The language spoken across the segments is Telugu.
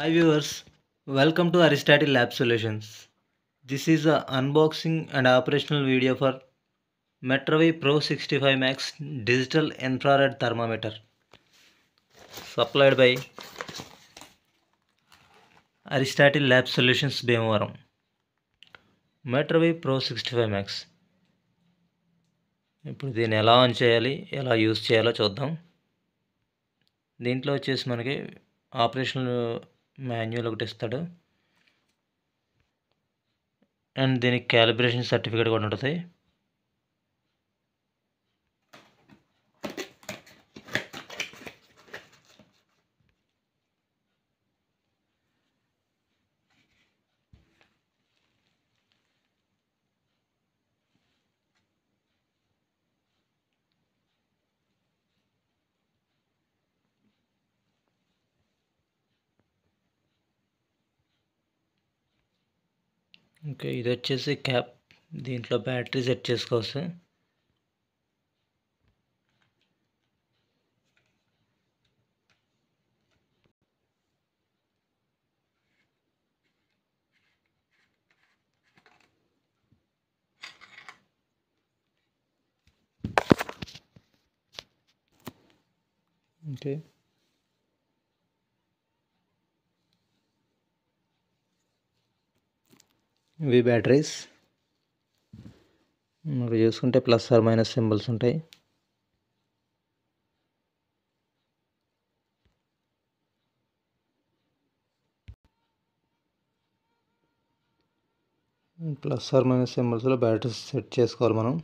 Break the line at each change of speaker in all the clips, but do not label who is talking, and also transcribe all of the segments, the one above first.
Hi viewers, welcome to Aristotle Lab Solutions. This is a unboxing and operational video for Metrovay Pro 65 Max digital infrared thermometer supplied by Aristotle Lab Solutions Bhimavaram. Metrovay Pro 65 Max. ఇప్పుడు దీన్ని ఎలా ఆన్ చేయాలి, ఎలా యూజ్ చేయాలో చూద్దాం. దీంట్లో వచ్చేసి మనకి ఆపరేషనల్ మాన్యువల్ ఒకటి ఇస్తాడు అండ్ దీనికి క్యాలిబ్రేషన్ సర్టిఫికేట్ కూడా ఉంటుంది. ఓకే, ఇది వచ్చేసి క్యాప్. దీంట్లో బ్యాటరీ సెట్ చేసుకోవచ్చు. ఓకే, ఇవి బ్యాటరీస్. మనకు చూసుకుంటే ప్లస్ ఆర్ మైనస్ సింబల్స్ ఉంటాయి. ప్లస్ ఆర్ మైనస్ సింబల్స్లో బ్యాటరీస్ సెట్ చేసుకోవాలి మనం.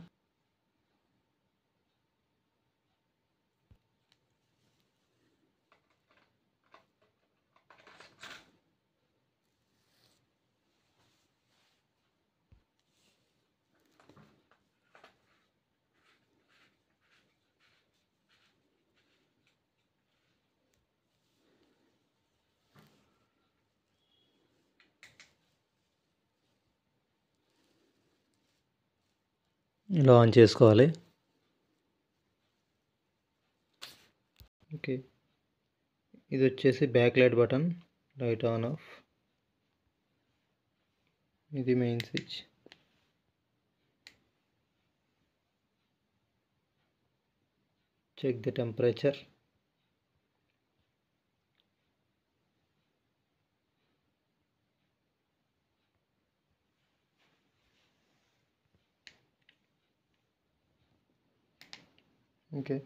ఇలా ఆన్ చేసుకోవాలి. ఓకే, ఇది వచ్చేసి back light button, light on off. ఇది main switch. Check the temperature. Okay,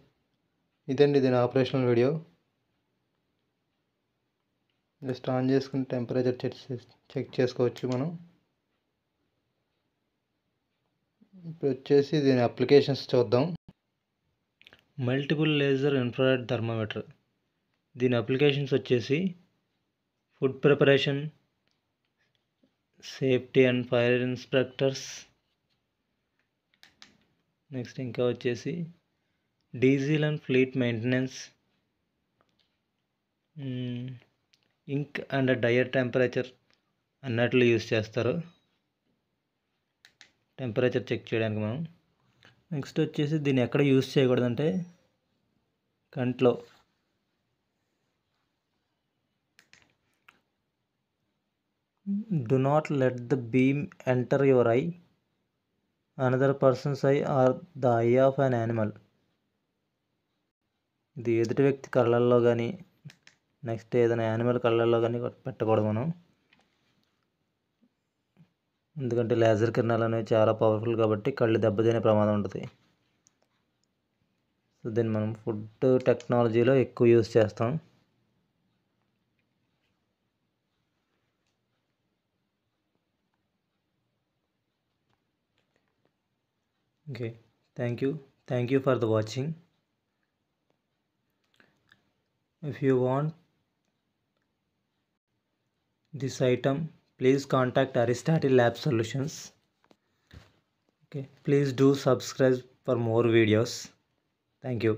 ఇదండి దీని ఆపరేషనల్ వీడియో. జస్ట్ ఆన్ చేసుకుని టెంపరేచర్ చెక్ చేసుకోవచ్చు మనం. ఇప్పుడు వచ్చేసి దీని అప్లికేషన్స్ చూద్దాం. Multiple laser infrared thermometer. దీని అప్లికేషన్స్ వచ్చేసి food preparation, safety and fire inspectors. Next ఇంకా వచ్చేసి diesel and fleet maintenance, ink and dyer temperature అన్నట్లు యూస్ చేస్తారు టెంపరేచర్ చెక్ చేయడానికి మనం. నెక్స్ట్ వచ్చేసి దీన్ని ఎక్కడ యూస్ చేయకూడదంటే కంట్లో. Do not let the beam enter your eye, another person's eye or the eye of an animal. ఇది ఎదుటి వ్యక్తి కళ్ళల్లో కానీ నెక్స్ట్ ఏదైనా యానిమల్ కళ్ళల్లో కానీ పెట్టకూడదు మనం. ఎందుకంటే లేజర్ కిరణాలు అనేవి చాలా పవర్ఫుల్ కాబట్టి కళ్ళు దెబ్బతినే ప్రమాదం ఉంటుంది. సో దీన్ని మనం ఫుడ్ టెక్నాలజీలో ఎక్కువ యూస్ చేస్తాం. Okay, thank you for the watching. If you want this item, please contact Aristotle Lab Solutions. Okay, please do subscribe for more videos. Thank you.